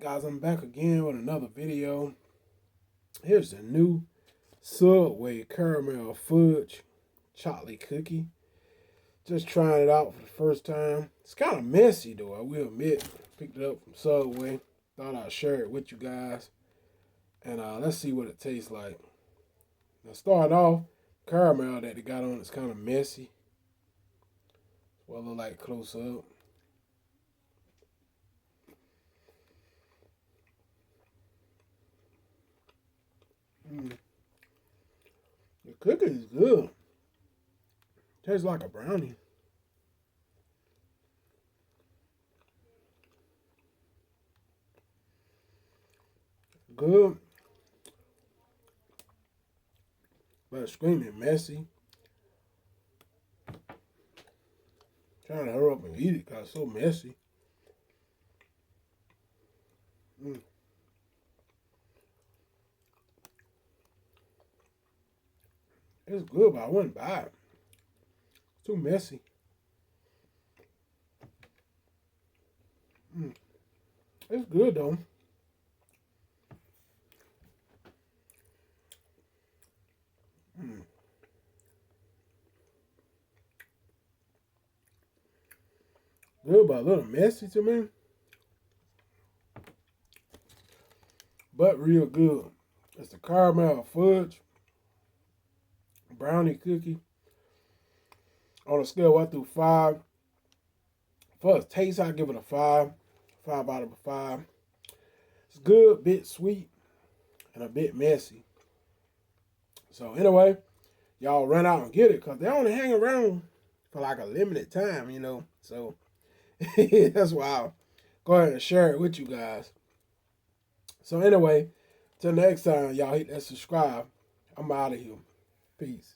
Guys, I'm back again with another video. Here's the new Subway Caramel Fudge Chocolate Cookie. Just trying it out for the first time. It's kind of messy though, I will admit. Picked it up from Subway. Thought I'd share it with you guys. And let's see what it tastes like. Now start off, caramel that they got on is kind of messy. What it look like close up. The cookie is good. Tastes like a brownie. Good. But extremely messy. Trying to hurry up and eat it because it's so messy. It's good, but I wouldn't buy it. It's too messy. It's good though. Good, but a little messy to me. But real good. It's the caramel fudge brownie cookie. On a scale of 1 through 5. For its taste, I give it a 5. 5 out of a 5. It's good, bit sweet, and a bit messy. So anyway, y'all run out and get it because they only hang around for like a limited time, you know. So that's why I'll go ahead and share it with you guys. So anyway, till next time, y'all hit that subscribe. I'm out of here. Peace.